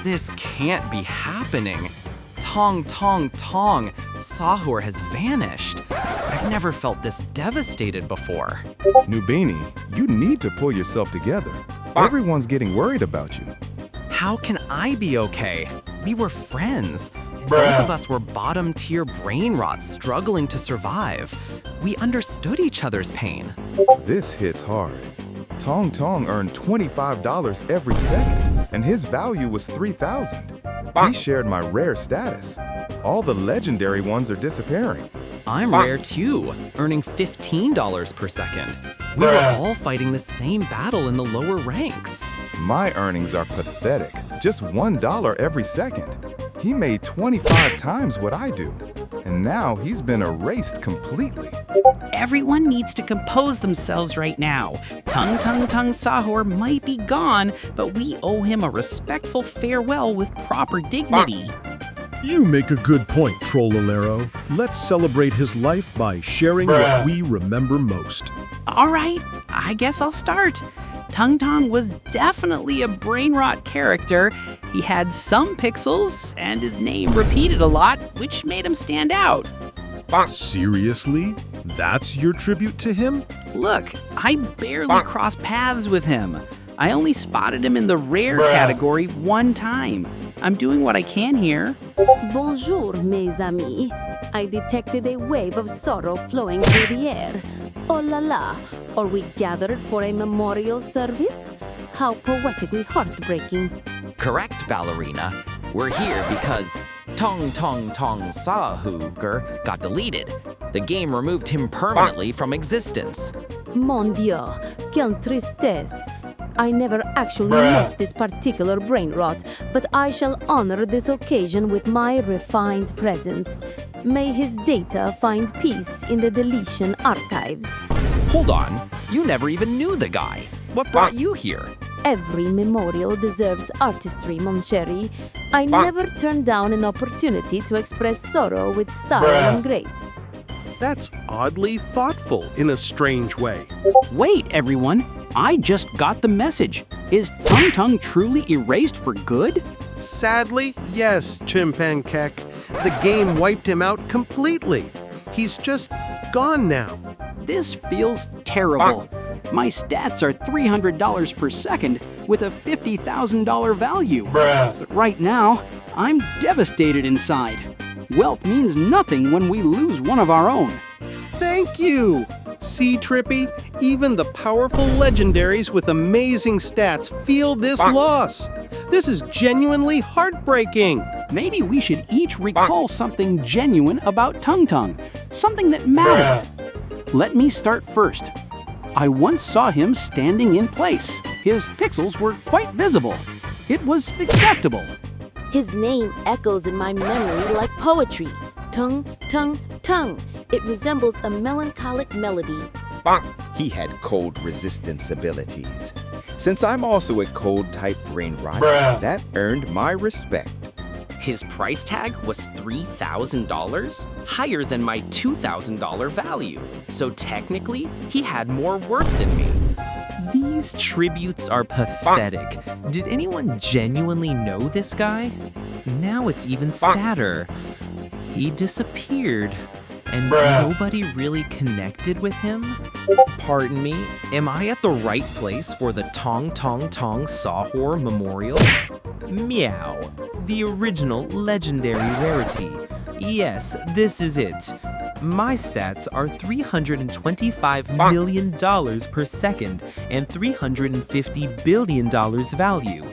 This can't be happening. Tung Tung Tung Sahur has vanished. I've never felt this devastated before. Nubini, you need to pull yourself together. Everyone's getting worried about you. How can I be okay? We were friends. Both of us were bottom-tier brainrots struggling to survive. We understood each other's pain. This hits hard. Tung Tung earned $25 every second, and his value was $3,000. He shared my rare status. All the legendary ones are disappearing. I'm rare too, earning $15 per second. We were all fighting the same battle in the lower ranks. My earnings are pathetic. Just $1 every second. He made 25 times what I do, and now he's been erased completely. Everyone needs to compose themselves right now. Tung Tung Tung Sahur might be gone, but we owe him a respectful farewell with proper dignity. You make a good point, Trollalero. Let's celebrate his life by sharing what we remember most. All right, I guess I'll start. Tung Tung was definitely a brainrot character. He had some pixels, and his name repeated a lot, which made him stand out. Seriously? That's your tribute to him? Look, I barely crossed paths with him. I only spotted him in the rare category one time. I'm doing what I can here. Bonjour, mes amis. I detected a wave of sorrow flowing through the air. Oh la la, are we gathered for a memorial service? How poetically heartbreaking. Correct, ballerina. We're here because Tung Tung Tung Sahur got deleted. The game removed him permanently from existence. Mon Dieu, quelle tristesse. I never actually met this particular brainrot, but I shall honor this occasion with my refined presence. May his data find peace in the deletion archives. Hold on, you never even knew the guy. What brought you here? Every memorial deserves artistry, mon chéri. I never turn down an opportunity to express sorrow with style and grace. That's oddly thoughtful in a strange way. Wait, everyone. I just got the message. Is Tung Tung truly erased for good? Sadly, yes, Chimpankek. The game wiped him out completely. He's just gone now. This feels terrible. My stats are $300 per second with a $50,000 value. But right now, I'm devastated inside. Wealth means nothing when we lose one of our own. Thank you! See, Trippy, even the powerful legendaries with amazing stats feel this loss. This is genuinely heartbreaking. Maybe we should each recall something genuine about Tung Tung, something that mattered. Let me start first. I once saw him standing in place. His pixels were quite visible. It was acceptable. His name echoes in my memory like poetry. Tung, tung, tung. It resembles a melancholic melody. He had cold resistance abilities. Since I'm also a cold-type brainrot, that earned my respect. His price tag was $3,000, higher than my $2,000 value. So technically, he had more worth than me. These tributes are pathetic. Did anyone genuinely know this guy? Now it's even sadder. He disappeared, and nobody really connected with him? Pardon me, am I at the right place for the Tung Tung Tung Sahur Memorial? Meow, the original legendary rarity. Yes, this is it. My stats are $325 million per second and $350 billion value.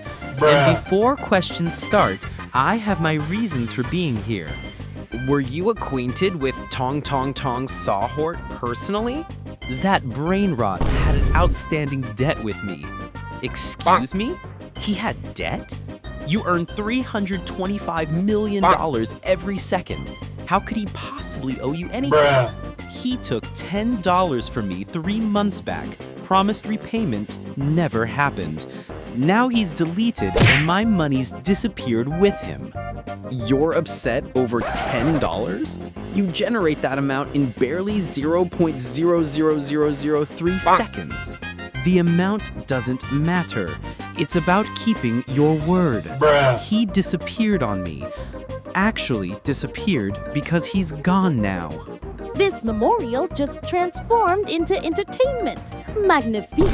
And before questions start, I have my reasons for being here. Were you acquainted with Tung Tung Tung Sahur personally? That brainrot had an outstanding debt with me. Excuse me? He had debt? You earn $325 million every second. How could he possibly owe you anything? He took $10 from me 3 months back, promised repayment, never happened. Now he's deleted and my money's disappeared with him. You're upset over $10? You generate that amount in barely 0.00003 seconds. The amount doesn't matter. It's about keeping your word. He disappeared on me. Actually disappeared because he's gone now. This memorial just transformed into entertainment. Magnifique.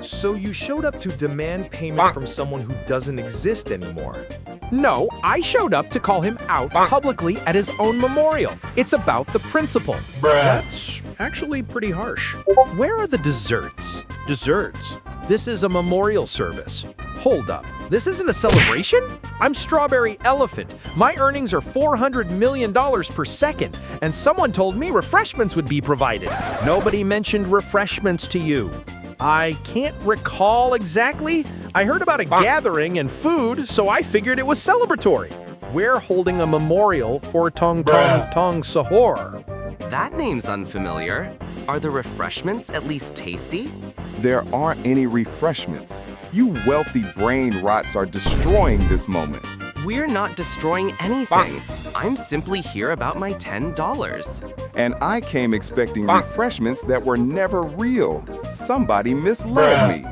So you showed up to demand payment from someone who doesn't exist anymore. No, I showed up to call him out publicly at his own memorial. It's about the principle. That's actually pretty harsh. Where are the desserts? Desserts. This is a memorial service. Hold up. This isn't a celebration? I'm Strawberry Elephant. My earnings are $400 million per second, and someone told me refreshments would be provided. Nobody mentioned refreshments to you. I can't recall exactly. I heard about a gathering and food, so I figured it was celebratory. We're holding a memorial for Tung Tung Tung Sahur. That name's unfamiliar. Are the refreshments at least tasty? There aren't any refreshments. You wealthy brain rots are destroying this moment. We're not destroying anything. I'm simply here about my $10. And I came expecting refreshments that were never real. Somebody misled me.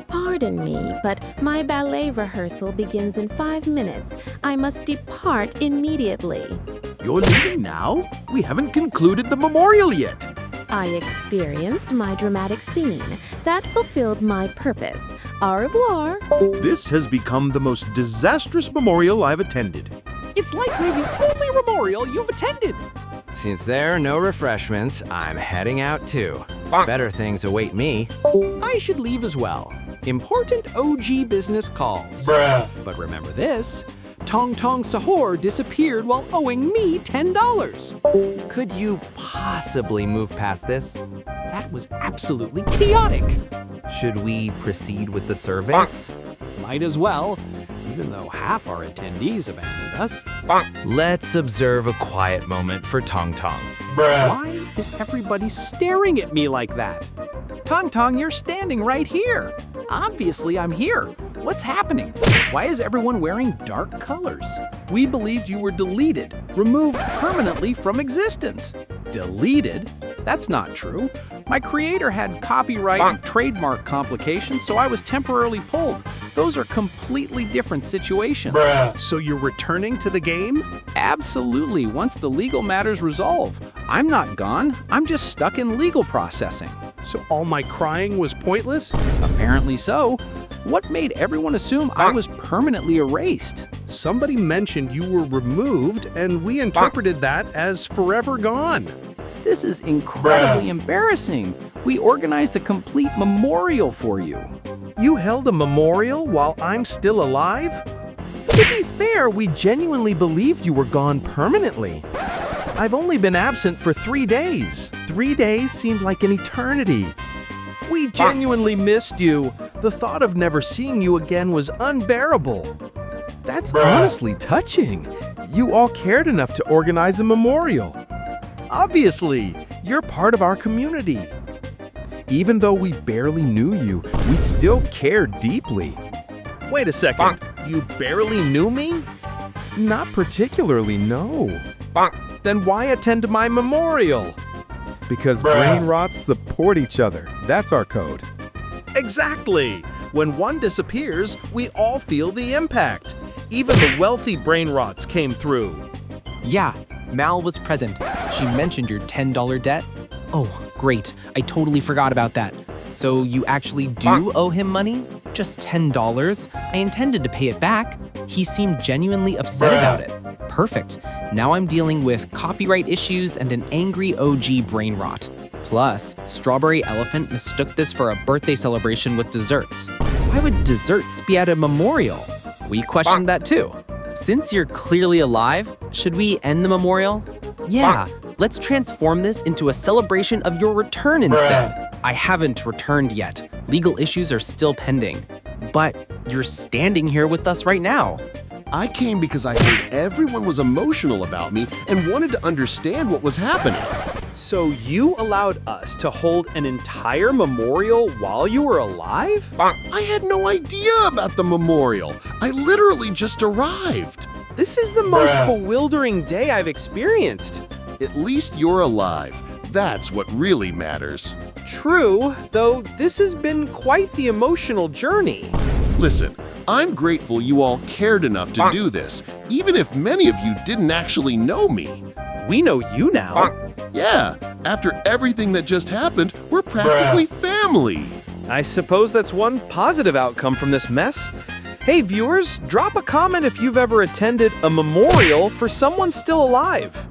Pardon me, but my ballet rehearsal begins in 5 minutes. I must depart immediately. You're leaving now? We haven't concluded the memorial yet. I experienced my dramatic scene. That fulfilled my purpose. Au revoir. This has become the most disastrous memorial I've attended. It's likely the only memorial you've attended. Since there are no refreshments, I'm heading out too. Better things await me. I should leave as well. Important OG business calls. But remember this. Tung Tung Sahur disappeared while owing me $10. Could you possibly move past this? That was absolutely chaotic. Should we proceed with the service? Might as well, even though half our attendees abandoned us. Let's observe a quiet moment for Tung Tung. Why is everybody staring at me like that? Tung Tung, you're standing right here. Obviously, I'm here. What's happening? Why is everyone wearing dark colors? We believed you were deleted, removed permanently from existence. Deleted? That's not true. My creator had copyright and trademark complications, so I was temporarily pulled. Those are completely different situations. So you're returning to the game? Absolutely, once the legal matters resolve. I'm not gone, I'm just stuck in legal processing. So all my crying was pointless? Apparently so. What made everyone assume I was permanently erased? Somebody mentioned you were removed, and we interpreted that as forever gone. This is incredibly embarrassing. We organized a complete memorial for you. You held a memorial while I'm still alive? To be fair, we genuinely believed you were gone permanently. I've only been absent for 3 days. 3 days seemed like an eternity. We genuinely missed you. The thought of never seeing you again was unbearable. That's honestly touching. You all cared enough to organize a memorial. Obviously, you're part of our community. Even though we barely knew you, we still cared deeply. Wait a second, you barely knew me? Not particularly, no. Then why attend my memorial? Because brain rots support each other. That's our code. Exactly. When one disappears, we all feel the impact. Even the wealthy brain rots came through. Yeah, Mal was present. She mentioned your $10 debt. Oh, great. I totally forgot about that. So you actually do owe him money? Just $10? I intended to pay it back. He seemed genuinely upset about it. Perfect. Now I'm dealing with copyright issues and an angry OG brain rot. Plus, Strawberry Elephant mistook this for a birthday celebration with desserts. Why would desserts be at a memorial? We questioned that too. Since you're clearly alive, should we end the memorial? Yeah, let's transform this into a celebration of your return instead. I haven't returned yet. Legal issues are still pending. But you're standing here with us right now. I came because I heard everyone was emotional about me and wanted to understand what was happening. So you allowed us to hold an entire memorial while you were alive? I had no idea about the memorial. I literally just arrived. This is the most bewildering day I've experienced. At least you're alive. That's what really matters. True, though this has been quite the emotional journey. Listen, I'm grateful you all cared enough to do this, even if many of you didn't actually know me. We know you now. Yeah, after everything that just happened, we're practically family. I suppose that's one positive outcome from this mess. Hey viewers, drop a comment if you've ever attended a memorial for someone still alive.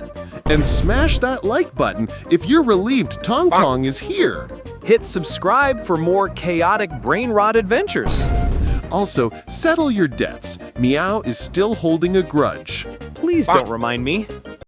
And smash that like button if you're relieved Tung Tung is here. Hit subscribe for more chaotic Brainrot adventures. Also, settle your debts. Meow is still holding a grudge. Please don't remind me.